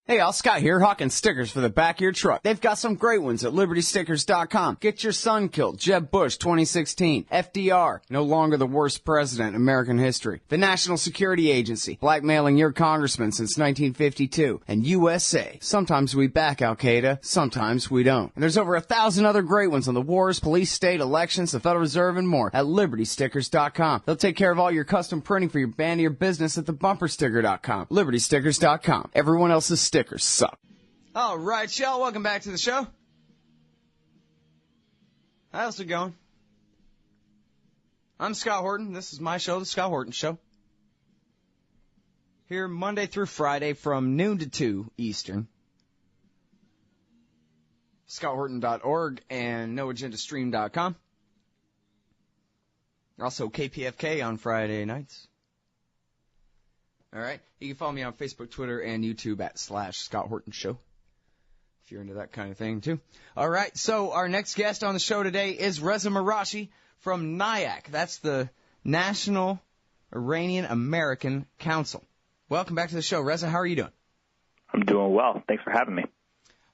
Hey, all, Scott here, hawking stickers for the back of your truck. They've got some great ones at LibertyStickers.com. Get your son killed, Jeb Bush 2016. FDR, no longer the worst president in American history. The National Security Agency, blackmailing your congressman since 1952. And USA, sometimes we back Al-Qaeda, sometimes we don't. And there's over 1,000 other great ones on the wars, police, state, elections, the Federal Reserve, and more at LibertyStickers.com. They'll take care of all your custom printing for your band or your business at thebumpersticker.com. LibertyStickers.com. Everyone else's stickers suck. All right, y'all, welcome back to the show. How's it going? I'm Scott Horton. This is my show, The Scott Horton Show. Here Monday through Friday from noon to 2 Eastern. ScottHorton.org and NoAgendaStream.com. Also KPFK on Friday nights. All right. You can follow me on Facebook, Twitter, and YouTube at /Scott Horton Show, if you're into that kind of thing, too. All right. So our next guest on the show today is Reza Marashi from NIAC. That's the National Iranian American Council. Welcome back to the show. Reza, how are you doing? I'm doing well. Thanks for having me.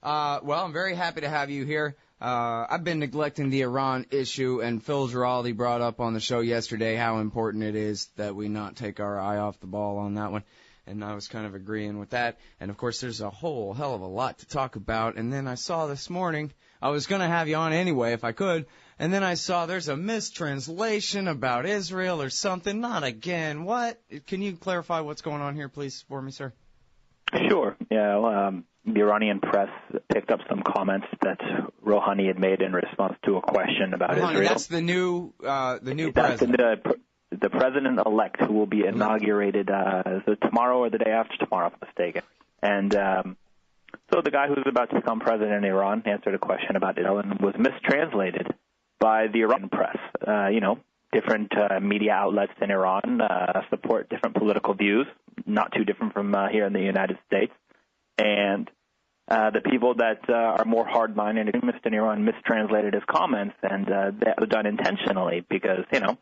Well, I'm very happy to have you here. I've been neglecting the Iran issue, and Phil Giraldi brought up on the show yesterday how important it is that we not take our eye off the ball on that one, and I was kind of agreeing with that. And, of course, there's a whole hell of a lot to talk about, and then I saw this morning, I was going to have you on anyway if I could, and then I saw there's a mistranslation about Israel or something. Not again. What? Can you clarify what's going on here, please, for me, sir? Sure. Yeah, the Iranian press picked up some comments that Rouhani had made in response to a question about Israel. That's the new president. The president-elect who will be inaugurated tomorrow or the day after tomorrow, if I'm mistaken. And so the guy who's about to become president in Iran answered a question about Israel and was mistranslated by the Iranian press. Different media outlets in Iran support different political views, not too different from here in the United States. And the people that are more hard-minded and extremist in Iran mistranslated his comments, and that was done intentionally because, it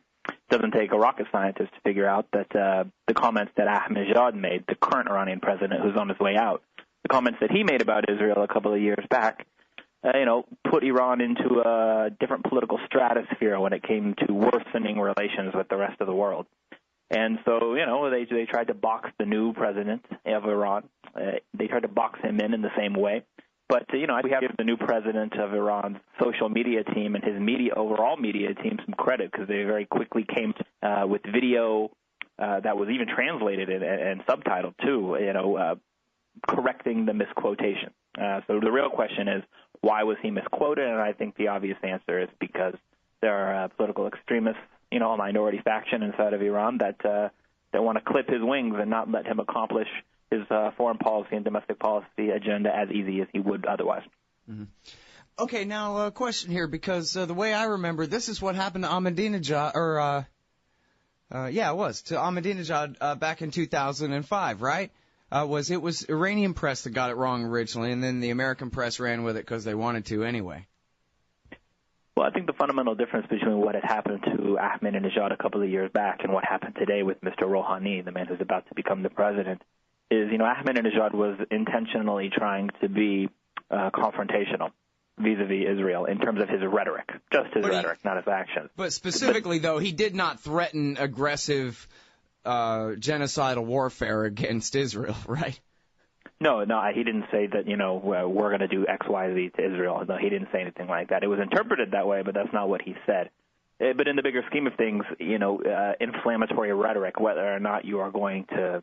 doesn't take a rocket scientist to figure out that the comments that Ahmadinejad made, the current Iranian president who's on his way out, the comments that he made about Israel a couple of years back, put Iran into a different political stratosphere when it came to worsening relations with the rest of the world. And so, they tried to box the new president of Iran. They tried to box him in the same way. But, we have to give the new president of Iran's social media team and his overall media team some credit because they very quickly came with video that was even translated and subtitled, too, correcting the misquotation. So the real question is, why was he misquoted? And I think the obvious answer is because there are political extremists, a minority faction inside of Iran that want to clip his wings and not let him accomplish his foreign policy and domestic policy agenda as easy as he would otherwise. Mm-hmm. Okay, now a question here, because the way I remember, this is what happened to Ahmadinejad, to Ahmadinejad back in 2005, right? It was Iranian press that got it wrong originally, and then the American press ran with it because they wanted to anyway. Well, I think the fundamental difference between what had happened to Ahmadinejad a couple of years back and what happened today with Mr. Rouhani, the man who's about to become the president, is, Ahmadinejad was intentionally trying to be confrontational vis-a-vis Israel in terms of his rhetoric, just his rhetoric, not his actions. But specifically, though, he did not threaten aggressive genocidal warfare against Israel, right? No, he didn't say that, we're going to do X, Y, Z to Israel. No, he didn't say anything like that. It was interpreted that way, but that's not what he said. But in the bigger scheme of things, inflammatory rhetoric, whether or not you are going to,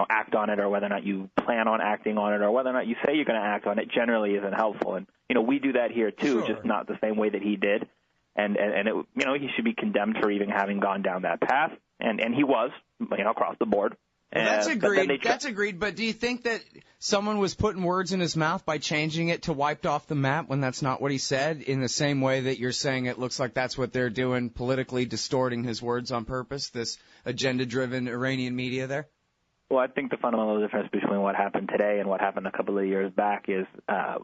act on it or whether or not you plan on acting on it or whether or not you say you're going to act on it generally isn't helpful. And, we do that here, too, Sure. Just not the same way that he did. And it, he should be condemned for even having gone down that path. And he was, across the board. Well, that's agreed. That's agreed. But do you think that someone was putting words in his mouth by changing it to wiped off the map when that's not what he said, in the same way that you're saying it looks like that's what they're doing, politically distorting his words on purpose, this agenda-driven Iranian media there? Well, I think the fundamental difference between what happened today and what happened a couple of years back is,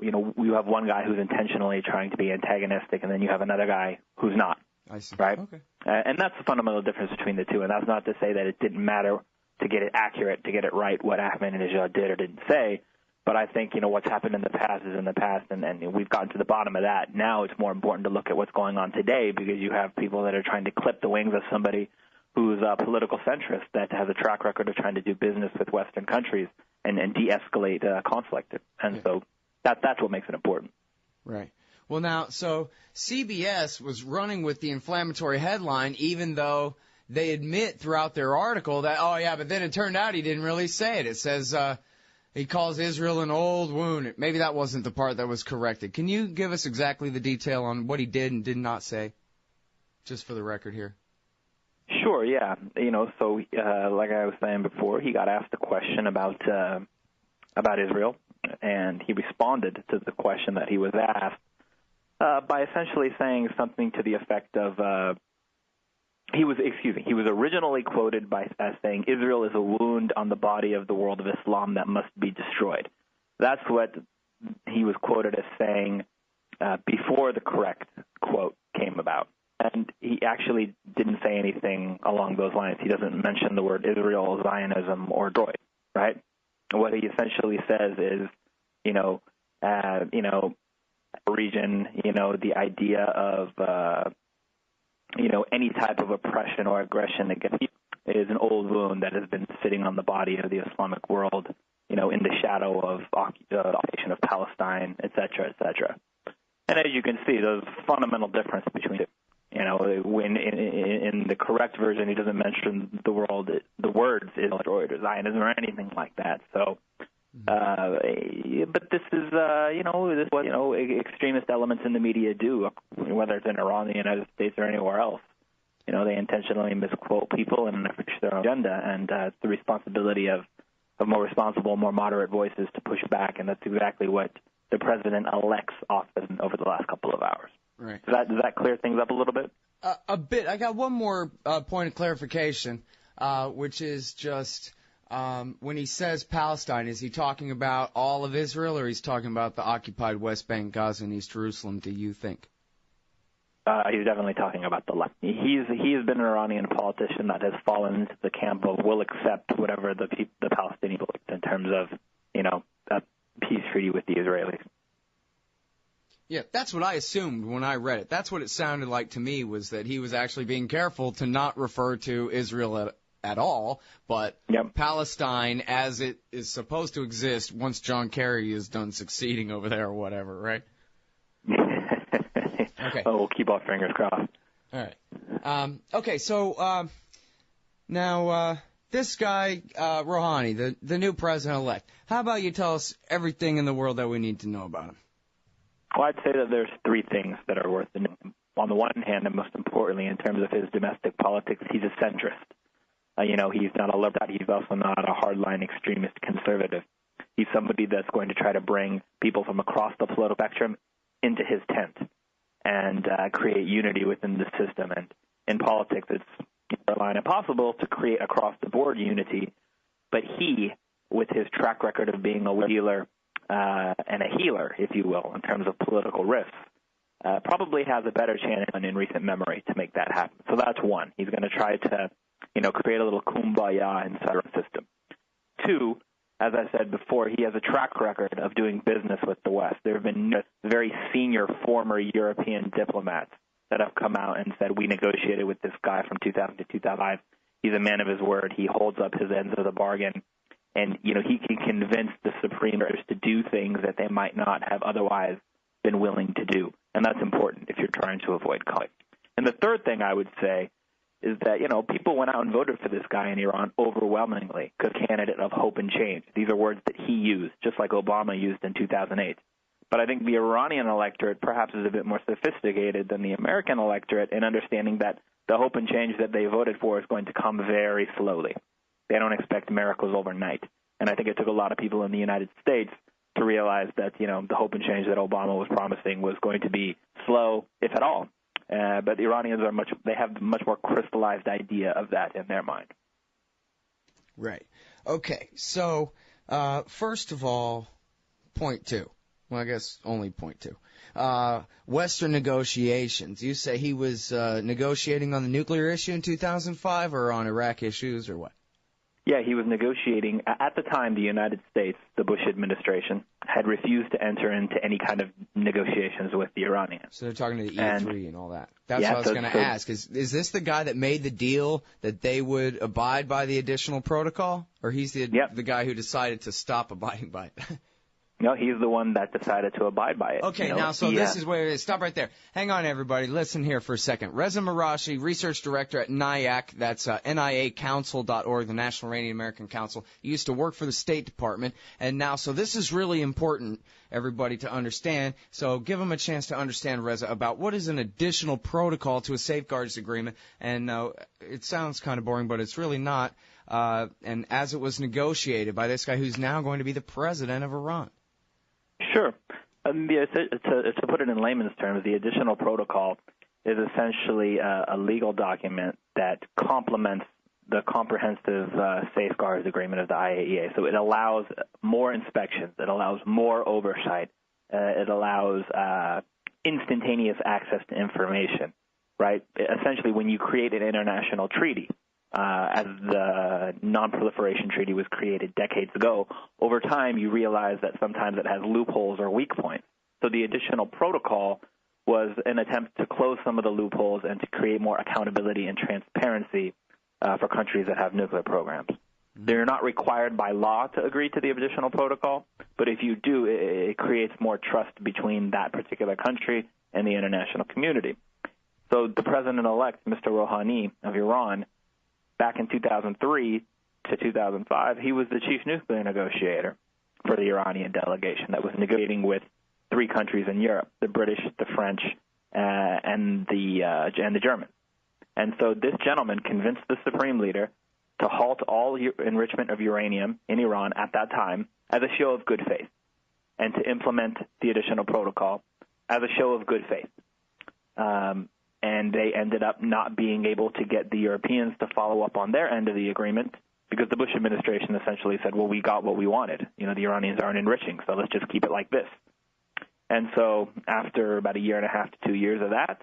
you have one guy who's intentionally trying to be antagonistic, and then you have another guy who's not. I see. Right? Okay. And that's the fundamental difference between the two. And that's not to say that it didn't matter to get it accurate, to get it right, what Ahmadinejad did or didn't say. But I think, what's happened in the past is in the past, and we've gotten to the bottom of that. Now it's more important to look at what's going on today, because you have people that are trying to clip the wings of somebody who's a political centrist that has a track record of trying to do business with Western countries and de-escalate conflict. And so that's what makes it important. Right. Well, now, so CBS was running with the inflammatory headline, even though they admit throughout their article that, oh, yeah, but then it turned out he didn't really say it. It says he calls Israel an old wound. Maybe that wasn't the part that was corrected. Can you give us exactly the detail on what he did and did not say, just for the record here? Sure, yeah. So like I was saying before, he got asked a question about Israel, and he responded to the question that he was asked by essentially saying something to the effect of he was originally quoted as saying Israel is a wound on the body of the world of Islam that must be destroyed. That's what he was quoted as saying before the correct quote came about. And he actually didn't say anything along those lines. He doesn't mention the word Israel, Zionism, or droid, right? What he essentially says is, region, the idea of, any type of oppression or aggression against you is an old wound that has been sitting on the body of the Islamic world, in the shadow of occupation of Palestine, et cetera, et cetera. And as you can see, there's a fundamental difference between it. When in the correct version, he doesn't mention the words Israel or Zionism or anything like that. So, but this is, this is what extremist elements in the media do, whether it's in Iran, the United States, or anywhere else. They intentionally misquote people and push their own agenda, and it's the responsibility of more responsible, more moderate voices to push back, and that's exactly what the president-elect's office over the last couple of hours. Right. Does that clear things up a little bit? A bit. I got one more point of clarification, which is just when he says Palestine, is he talking about all of Israel, or he's talking about the occupied West Bank, Gaza, and East Jerusalem, do you think? He's definitely talking about the left. He has been an Iranian politician that has fallen into the camp of will accept whatever the Palestinians in terms of, a peace treaty with the Israelis. Yeah, that's what I assumed when I read it. That's what it sounded like to me, was that he was actually being careful to not refer to Israel at all, but Palestine as it is supposed to exist once John Kerry is done succeeding over there or whatever, right? Okay. Oh, we'll keep our fingers crossed. All right. Okay, so now this guy, Rouhani, the new president-elect, how about you tell us everything in the world that we need to know about him? Well, I'd say that there's three things that are worth knowing. On the one hand, and most importantly, in terms of his domestic politics, he's a centrist. He's not a liberal. He's also not a hardline extremist conservative. He's somebody that's going to try to bring people from across the political spectrum into his tent and create unity within the system. And in politics, it's impossible to create across-the-board unity, but he, with his track record of being a dealer and a healer, if you will, in terms of political risks, probably has a better chance in recent memory to make that happen. So that's one. He's going to try to, create a little kumbaya inside our system. Two, as I said before, he has a track record of doing business with the West. There have been very senior former European diplomats that have come out and said, we negotiated with this guy from 2000 to 2005. He's a man of his word. He holds up his ends of the bargain. And, he can convince the Supreme Leaders to do things that they might not have otherwise been willing to do. And that's important if you're trying to avoid conflict. And the third thing I would say is that, people went out and voted for this guy in Iran overwhelmingly because candidate of hope and change. These are words that he used, just like Obama used in 2008. But I think the Iranian electorate perhaps is a bit more sophisticated than the American electorate in understanding that the hope and change that they voted for is going to come very slowly. They don't expect miracles overnight. And I think it took a lot of people in the United States to realize that, the hope and change that Obama was promising was going to be slow, if at all. But the Iranians they have a much more crystallized idea of that in their mind. Right. Okay. So, first of all, point two. Well, I guess only point two. Western negotiations. You say he was negotiating on the nuclear issue in 2005 or on Iraq issues or what? Yeah, he was negotiating. At the time, the United States, the Bush administration, had refused to enter into any kind of negotiations with the Iranians. So they're talking to the E3 and all that. That's what I was going to ask. Is this the guy that made the deal that they would abide by the additional protocol? Or he's the guy who decided to stop abiding by it? No, he's the one that decided to abide by it. Okay, this is where it is. Stop right there. Hang on, everybody. Listen here for a second. Reza Marashi, research director at NIAC, that's NIACouncil.org, the National Iranian American Council. He used to work for the State Department, and now, so this is really important, everybody, to understand. So give them a chance to understand, Reza, about what is an additional protocol to a safeguards agreement. And it sounds kind of boring, but it's really not. And as it was negotiated by this guy who's now going to be the president of Iran. Sure. To put it in layman's terms, the additional protocol is essentially a legal document that complements the comprehensive safeguards agreement of the IAEA. So it allows more inspections. It allows more oversight. It allows instantaneous access to information, right? Essentially, when you create an international treaty, as the Non-Proliferation Treaty was created decades ago, over time you realize that sometimes it has loopholes or weak points. So the additional protocol was an attempt to close some of the loopholes and to create more accountability and transparency for countries that have nuclear programs. They're not required by law to agree to the additional protocol, but if you do, it creates more trust between that particular country and the international community. So the president-elect, Mr. Rouhani of Iran, back in 2003 to 2005, he was the chief nuclear negotiator for the Iranian delegation that was negotiating with three countries in Europe: the British, the French, and the Germans. And so this gentleman convinced the supreme leader to halt all enrichment of uranium in Iran at that time as a show of good faith, and to implement the additional protocol as a show of good faith. And they ended up not being able to get the Europeans to follow up on their end of the agreement because the Bush administration essentially said, well, we got what we wanted. You know, the Iranians aren't enriching, so let's just keep it like this. And so after about a year and a half to 2 years of that,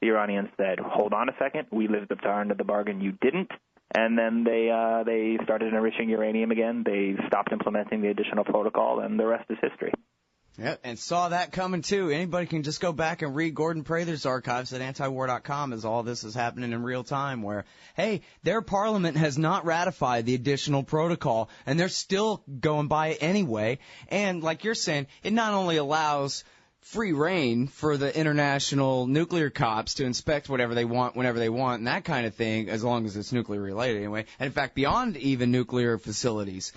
the Iranians said, hold on a second, we lived up to our end of the bargain, you didn't. And then they started enriching uranium again. They stopped implementing the additional protocol, and the rest is history. Yep, and saw that coming, too. Anybody can just go back and read Gordon Prather's archives at antiwar.com as all this is happening in real time where, hey, their parliament has not ratified the additional protocol, and they're still going by it anyway. And like you're saying, it not only allows free reign for the international nuclear cops to inspect whatever they want, whenever they want, and that kind of thing, as long as it's nuclear related anyway. And in fact, beyond even nuclear facilities,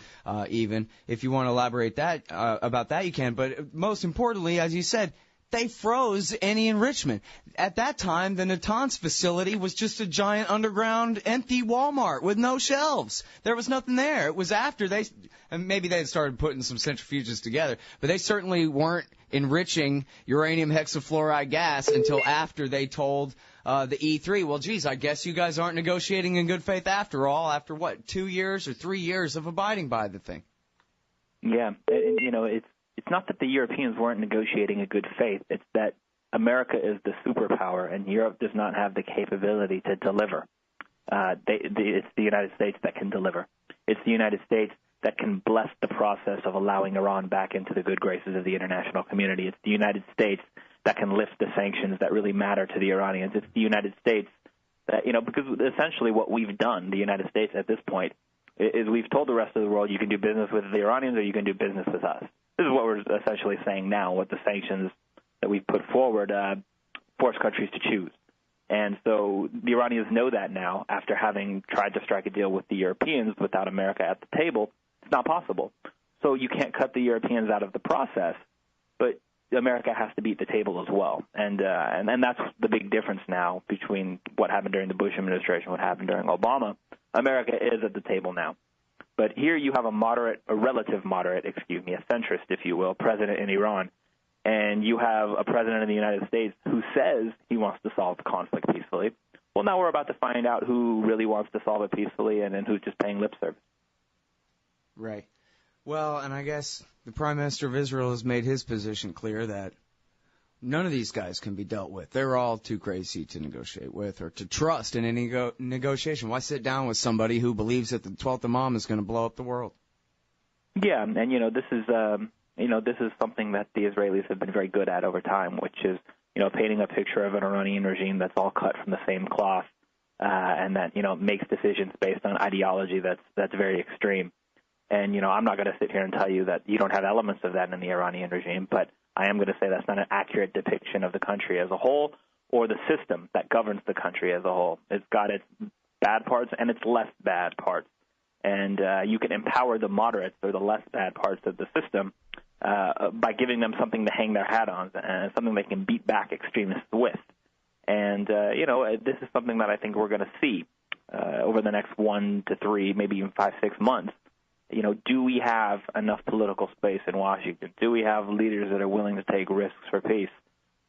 even if you want to elaborate that about that, you can. But most importantly, as you said, they froze any enrichment. At that time, the Natanz facility was just a giant underground empty Walmart with no shelves. There was nothing there. It was after and maybe they had started putting some centrifuges together, but they certainly weren't enriching uranium hexafluoride gas until after they told the E3, well, geez, I guess you guys aren't negotiating in good faith after all, after what, 2 years or 3 years of abiding by the thing. Yeah, and you know, it's not that the Europeans weren't negotiating in good faith. It's that America is the superpower, and Europe does not have the capability to deliver. It's the United States that can deliver. It's the United States that can bless the process of allowing Iran back into the good graces of the international community. It's the United States that can lift the sanctions that really matter to the Iranians. It's the United States that, you know, because essentially what we've done, the United States at this point, is we've told the rest of the world you can do business with the Iranians or you can do business with us. This is what we're essentially saying now, what the sanctions that we've put forward force countries to choose. And so the Iranians know that now after having tried to strike a deal with the Europeans without America at the table. It's not possible. So you can't cut the Europeans out of the process, but America has to be at the table as well. And that's the big difference now between what happened during the Bush administration and what happened during Obama. America is at the table now. But here you have a relative moderate, a centrist, if you will, president in Iran. And you have a president of the United States who says he wants to solve the conflict peacefully. Well, now we're about to find out who really wants to solve it peacefully and who's just paying lip service. Right. Well, and I guess the Prime Minister of Israel has made his position clear that None of these guys can be dealt with. They're all too crazy to negotiate with or to trust in any negotiation. Why sit down with somebody who believes that the 12th Imam is going to blow up the world? Yeah, and this is something that the Israelis have been very good at over time, which is painting a picture of an Iranian regime that's all cut from the same cloth, and that makes decisions based on ideology that's very extreme. And I'm not going to sit here and tell you that you don't have elements of that in the Iranian regime, but I am going to say that's not an accurate depiction of the country as a whole or the system that governs the country as a whole. It's got its bad parts and its less bad parts. And you can empower the moderates or the less bad parts of the system by giving them something to hang their hat on and something they can beat back extremists with. And, this is something that I think we're going to see over the next 1 to 3, maybe even 5, 6 months. Do we have enough political space in Washington? Do we have leaders that are willing to take risks for peace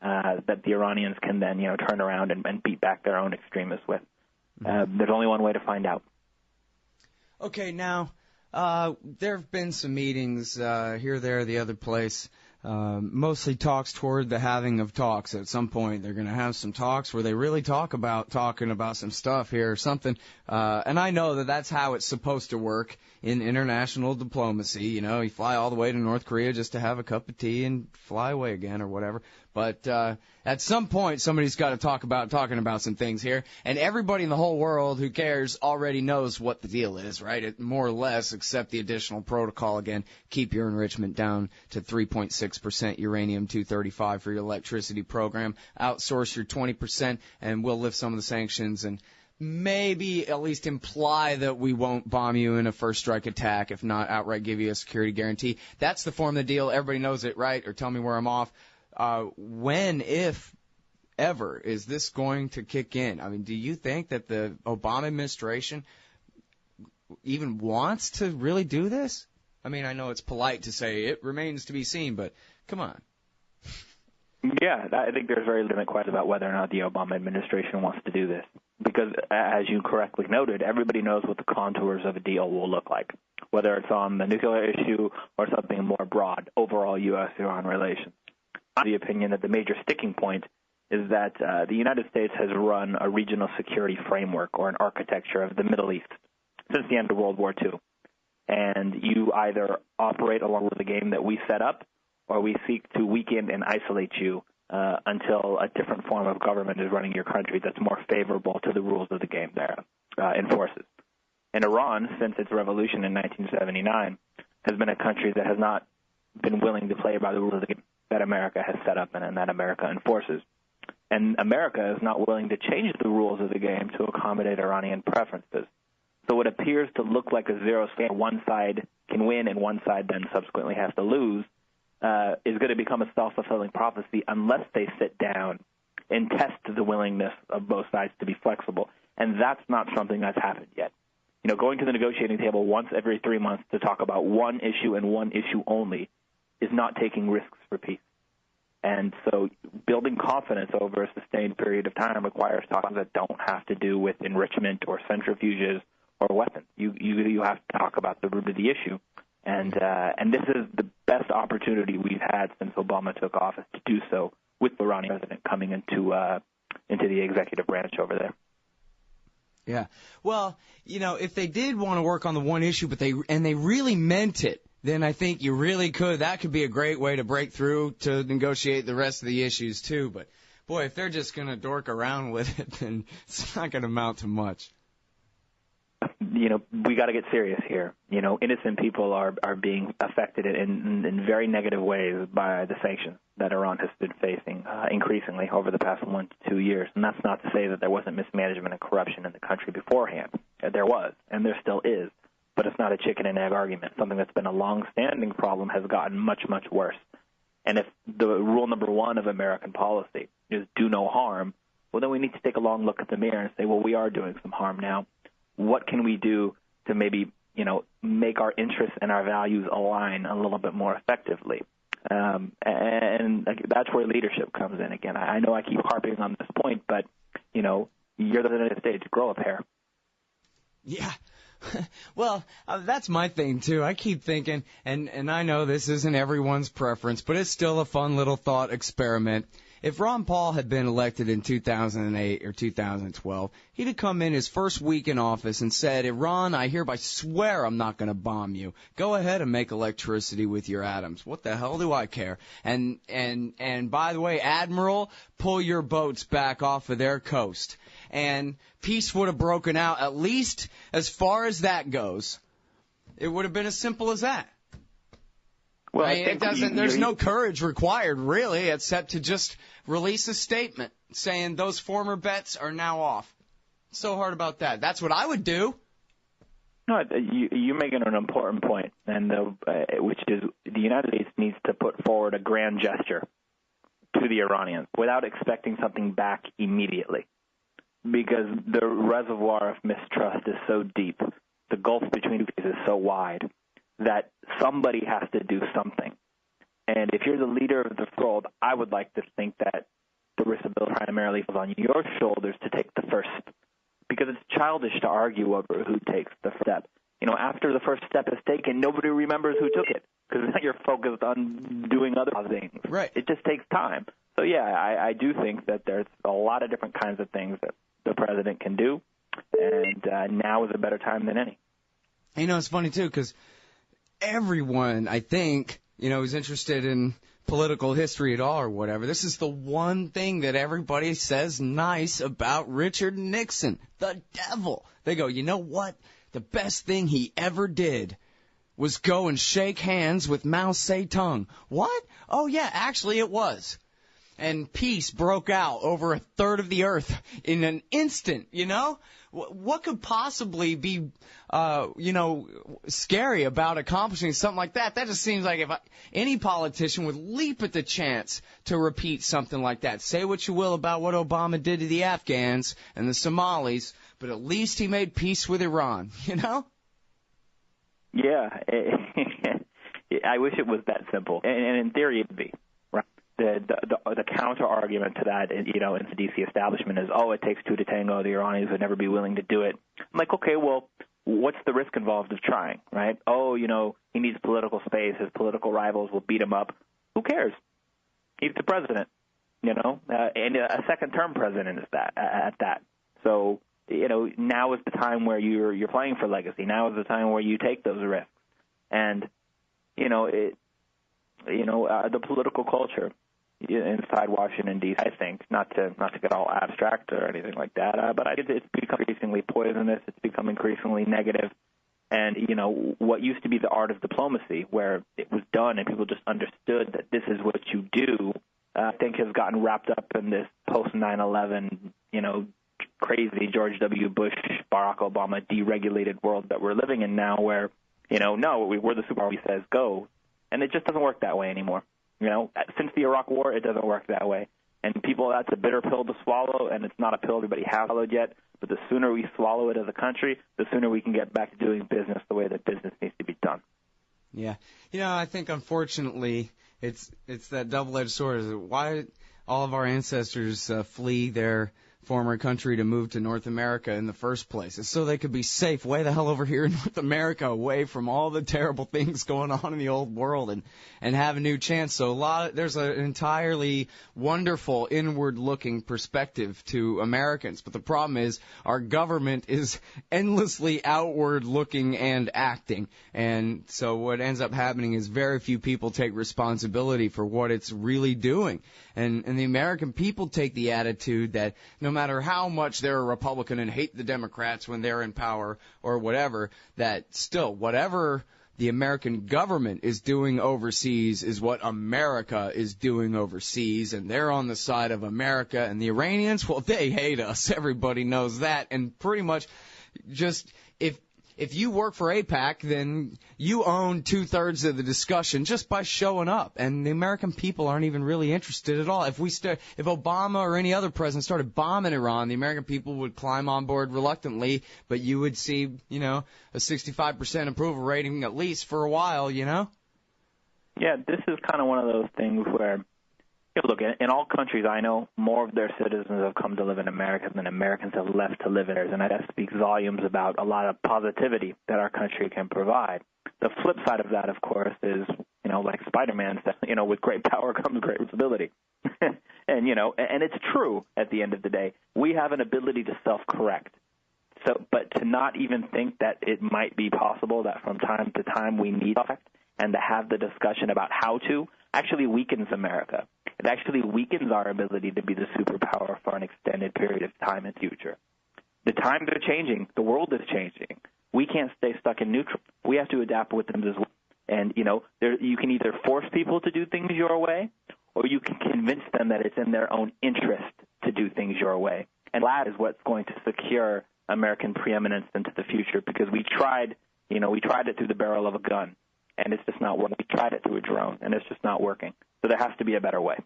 that the Iranians can then, turn around and beat back their own extremists with? There's only one way to find out. Okay, now, there have been some meetings here, there, the other place, mostly talks toward the having of talks. At some point, they're going to have some talks where they really talking about some stuff here or something. And I know that that's how it's supposed to work in international diplomacy. You fly all the way to North Korea just to have a cup of tea and fly away again or whatever. But at some point, somebody's got to talking about some things here. And everybody in the whole world who cares already knows what the deal is, right? It more or less, except the additional protocol again. Keep your enrichment down to 3.6% uranium-235 for your electricity program. Outsource your 20%, and we'll lift some of the sanctions and maybe at least imply that we won't bomb you in a first strike attack, if not outright give you a security guarantee. That's the form of the deal. Everybody knows it, right? Or tell me where I'm off. When, if ever, is this going to kick in? I mean, do you think that the Obama administration even wants to really do this? I mean, I know it's polite to say it remains to be seen, but come on. Yeah, I think there's very legitimate questions about whether or not the Obama administration wants to do this. Because, as you correctly noted, everybody knows what the contours of a deal will look like, whether it's on the nuclear issue or something more broad, overall U.S.-Iran relations. I'm of the opinion that the major sticking point is that the United States has run a regional security framework or an architecture of the Middle East since the end of World War II. And you either operate along with the game that we set up, or we seek to weaken and isolate you until a different form of government is running your country that's more favorable to the rules of the game there enforces. And Iran, since its revolution in 1979, has been a country that has not been willing to play by the rules of the game that America has set up and that America enforces. And America is not willing to change the rules of the game to accommodate Iranian preferences. So it appears to look like a zero sum. One side can win and one side then subsequently has to lose. Is going to become a self-fulfilling prophecy unless they sit down and test the willingness of both sides to be flexible. And that's not something that's happened yet. Going to the negotiating table once every 3 months to talk about one issue and one issue only is not taking risks for peace. And so building confidence over a sustained period of time requires talks that don't have to do with enrichment or centrifuges or weapons. You have to talk about the root of the issue. And this is the best opportunity we've had since Obama took office to do so with the Iranian president coming into the executive branch over there. Yeah. Well, if they did want to work on the one issue, but they really meant it, then I think you really could. That could be a great way to break through to negotiate the rest of the issues too. But boy, if they're just going to dork around with it, then it's not going to amount to much. We got to get serious here. Innocent people are being affected in very negative ways by the sanctions that Iran has been facing increasingly over the past 1 to 2 years. And that's not to say that there wasn't mismanagement and corruption in the country beforehand. There was, and there still is. But it's not a chicken and egg argument. Something that's been a long-standing problem has gotten much, much worse. And if the rule number one of American policy is do no harm, well, then we need to take a long look at the mirror and say, well, we are doing some harm now. What can we do to maybe, make our interests and our values align a little bit more effectively? And that's where leadership comes in again. I know I keep harping on this point, but, you're the United States. Grow a pair. Yeah. Well, that's my thing, too. I keep thinking, and I know this isn't everyone's preference, but it's still a fun little thought experiment. If Ron Paul had been elected in 2008 or 2012, he'd have come in his first week in office and said, Ron, I hereby swear I'm not going to bomb you. Go ahead and make electricity with your atoms. What the hell do I care? And by the way, Admiral, pull your boats back off of their coast. And peace would have broken out, at least as far as that goes. It would have been as simple as that. Well, I mean, there's no courage required, really, except to just release a statement saying those former bets are now off. So hard about that. That's what I would do. No, you're making an important point, and which is the United States needs to put forward a grand gesture to the Iranians without expecting something back immediately, because the reservoir of mistrust is so deep, the gulf between two is so wide, that somebody has to do something. And if you're the leader of the world, I would like to think that the responsibility primarily falls on your shoulders to take the first, because it's childish to argue over who takes the step. You know, after the first step is taken, nobody remembers who took it, because now you're focused on doing other things. Right. It just takes time. So, yeah, I do think that there's a lot of different kinds of things that the president can do, and now is a better time than any. You know, it's funny, too, because everyone, I think, who's interested in political history at all or whatever, this is the one thing that everybody says nice about Richard Nixon, the devil. They go, you know what? The best thing he ever did was go and shake hands with Mao Zedong. What? Oh, yeah, actually it was. And peace broke out over a third of the earth in an instant, What could possibly be, scary about accomplishing something like that? That just seems like if any politician would leap at the chance to repeat something like that. Say what you will about what Obama did to the Afghans and the Somalis, but at least he made peace with Iran, Yeah. I wish it was that simple. And in theory, it would be. The counter argument to that, in the D.C. establishment is, it takes two to tango. The Iranians would never be willing to do it. I'm like, okay, well, what's the risk involved of trying, right? He needs political space. His political rivals will beat him up. Who cares? He's the president, and a second-term president is at that. So, now is the time where you're playing for legacy. Now is the time where you take those risks, and the political culture inside Washington, D.C., I think, not to get all abstract or anything like that, but I think it's become increasingly poisonous. It's become increasingly negative. And, what used to be the art of diplomacy, where it was done and people just understood that this is what you do, I think has gotten wrapped up in this post-9/11, crazy George W. Bush, Barack Obama deregulated world that we're living in now, where, no, we're the superpower, he says go. And it just doesn't work that way anymore. Since the Iraq War, it doesn't work that way. And people, that's a bitter pill to swallow, and it's not a pill everybody has swallowed yet. But the sooner we swallow it as a country, the sooner we can get back to doing business the way that business needs to be done. Yeah. I think, unfortunately, it's that double-edged sword. Why all of our ancestors flee their former country to move to North America in the first place? It's so they could be safe way the hell over here in North America, away from all the terrible things going on in the old world, and have a new chance. So there's an entirely wonderful inward-looking perspective to Americans. But the problem is our government is endlessly outward-looking and acting. And so what ends up happening is very few people take responsibility for what it's really doing. And the American people take the attitude that no matter how much they're a Republican and hate the Democrats when they're in power or whatever, that still whatever the American government is doing overseas is what America is doing overseas, and they're on the side of America. And the Iranians, well, they hate us. Everybody knows that. And pretty much just if you work for AIPAC, then you own 2/3 of the discussion just by showing up. And the American people aren't even really interested at all. If Obama or any other president started bombing Iran, the American people would climb on board reluctantly, but you would see, a 65% approval rating at least for a while, Yeah, this is kind of one of those things where, Look, in all countries I know, more of their citizens have come to live in America than Americans have left to live in theirs, and that speaks volumes about a lot of positivity that our country can provide. The flip side of that, of course, is, like Spider-Man said, with great power comes great responsibility. and it's true at the end of the day. We have an ability to self-correct. But to not even think that it might be possible that from time to time we need self-correct and to have the discussion about how to actually weakens America. It actually weakens our ability to be the superpower for an extended period of time in the future. The times are changing. The world is changing. We can't stay stuck in neutral. We have to adapt with them as well. And, you can either force people to do things your way, or you can convince them that it's in their own interest to do things your way. And that is what's going to secure American preeminence into the future, because we tried it through the barrel of a gun, and it's just not working. We tried it through a drone, and it's just not working. So there has to be a better way.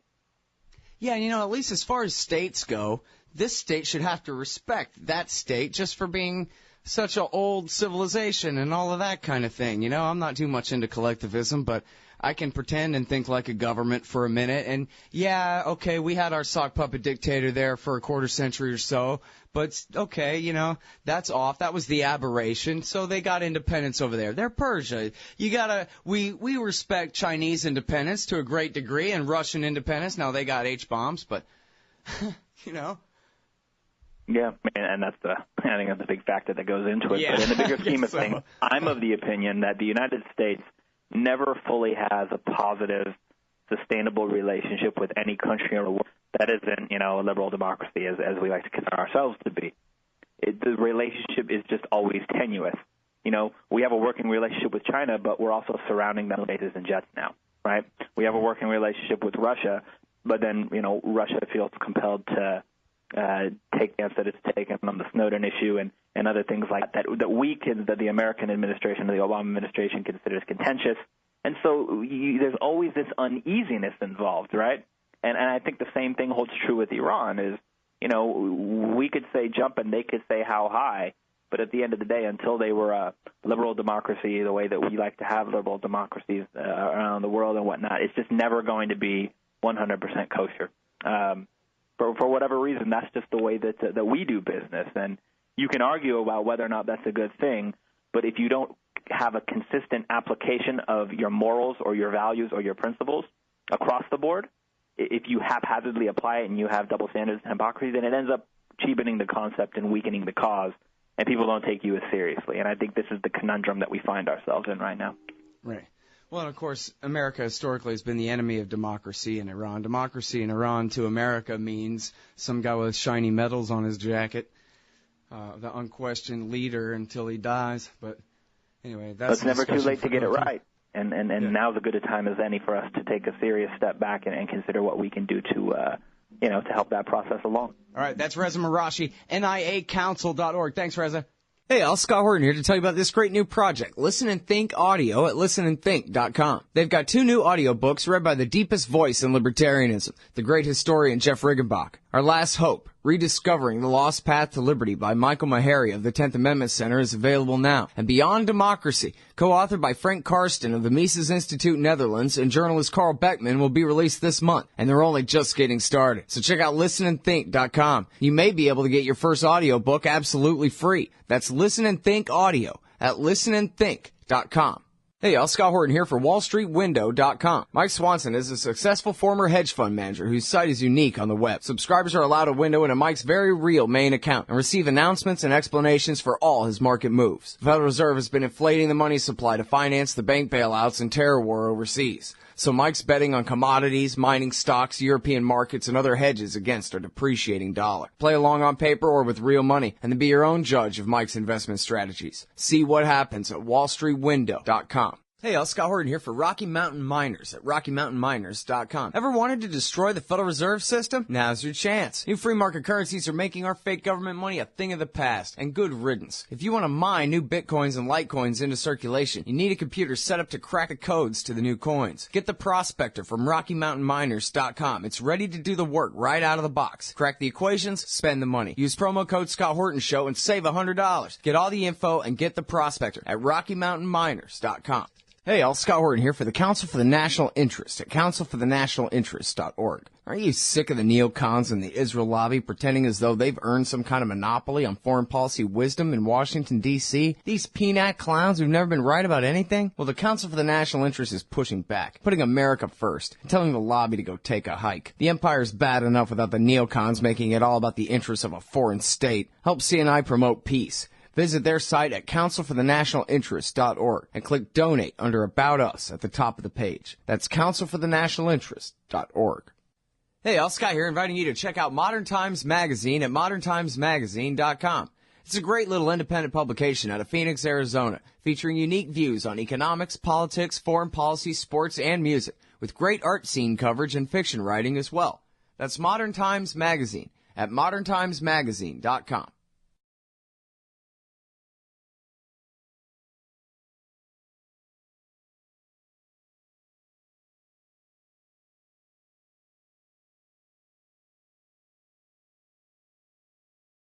Yeah, at least as far as states go, this state should have to respect that state just for being such an old civilization and all of that kind of thing. I'm not too much into collectivism, but I can pretend and think like a government for a minute. And, yeah, okay, we had our sock puppet dictator there for a quarter century or so, but, okay, that's off. That was the aberration. So they got independence over there. They're Persia. We respect Chinese independence to a great degree and Russian independence. Now they got H-bombs, but, Yeah, and I think that's a big factor that goes into it. Yeah, but in the bigger scheme of things, I'm of the opinion that the United States never fully has a positive, sustainable relationship with any country or world that isn't, a liberal democracy, as we like to consider ourselves to be. The relationship is just always tenuous. We have a working relationship with China, but we're also surrounding them with bases and jets now, right? We have a working relationship with Russia, but then, Russia feels compelled to take the stance that it's taken on the Snowden issue and other things like that that the American administration, the Obama administration, considers contentious. And so there's always this uneasiness involved, right? And I think the same thing holds true with Iran is, we could say jump and they could say how high, but at the end of the day, until they were a liberal democracy, the way that we like to have liberal democracies around the world and whatnot, it's just never going to be 100% kosher. For whatever reason, that's just the way that we do business. And you can argue about whether or not that's a good thing, but if you don't have a consistent application of your morals or your values or your principles across the board, if you haphazardly apply it and you have double standards and hypocrisy, then it ends up cheapening the concept and weakening the cause, and people don't take you as seriously. And I think this is the conundrum that we find ourselves in right now. Right. Well, and of course, America historically has been the enemy of democracy in Iran. Democracy in Iran to America means some guy with shiny medals on his jacket, the unquestioned leader until he dies. But anyway, that's it's never too late to get it right. And now's as good a time as any for us to take a serious step back and consider what we can do to help that process along. All right, that's Reza Marashi, NIACouncil.org. Thanks, Reza. Hey, all, Scott Horton here to tell you about this great new project, Listen and Think Audio at listenandthink.com. They've got 2 new audiobooks read by the deepest voice in libertarianism, the great historian Jeff Riggenbach. Our Last Hope, Rediscovering the Lost Path to Liberty by Michael Maharrey of the 10th Amendment Center is available now. And Beyond Democracy, co-authored by Frank Karsten of the Mises Institute Netherlands and journalist Carl Beckman, will be released this month. And they're only just getting started. So check out listenandthink.com. You may be able to get your first audiobook absolutely free. That's Listen and Think Audio at listenandthink.com. Hey y'all, Scott Horton here for WallStreetWindow.com. Mike Swanson is a successful former hedge fund manager whose site is unique on the web. Subscribers are allowed a window into Mike's very real main account and receive announcements and explanations for all his market moves. The Federal Reserve has been inflating the money supply to finance the bank bailouts and terror war overseas. So Mike's betting on commodities, mining stocks, European markets, and other hedges against a depreciating dollar. Play along on paper or with real money, and then be your own judge of Mike's investment strategies. See what happens at WallStreetWindow.com. Hey, y'all, Scott Horton here for Rocky Mountain Miners at RockyMountainMiners.com. Ever wanted to destroy the Federal Reserve System? Now's your chance. New free market currencies are making our fake government money a thing of the past, and good riddance. If you want to mine new Bitcoins and Litecoins into circulation, you need a computer set up to crack the codes to the new coins. Get the Prospector from RockyMountainMiners.com. It's ready to do the work right out of the box. Crack the equations, spend the money. Use promo code Scott Horton Show and save $100. Get all the info and get the Prospector at RockyMountainMiners.com. Hey, all, Scott Horton here for the Council for the National Interest at councilforthenationalinterest.org. Aren't you sick of the neocons and the Israel lobby pretending as though they've earned some kind of monopoly on foreign policy wisdom in Washington, D.C.? These peanut clowns who've never been right about anything? Well, the Council for the National Interest is pushing back, putting America first, and telling the lobby to go take a hike. The empire's bad enough without the neocons making it all about the interests of a foreign state. Help CNI promote peace. Visit their site at councilforthenationalinterest.org and click Donate under About Us at the top of the page. That's councilforthenationalinterest.org. Hey, all, Scott here, inviting you to check out Modern Times Magazine at moderntimesmagazine.com. It's a great little independent publication out of Phoenix, Arizona, featuring unique views on economics, politics, foreign policy, sports, and music, with great art scene coverage and fiction writing as well. That's Modern Times Magazine at moderntimesmagazine.com.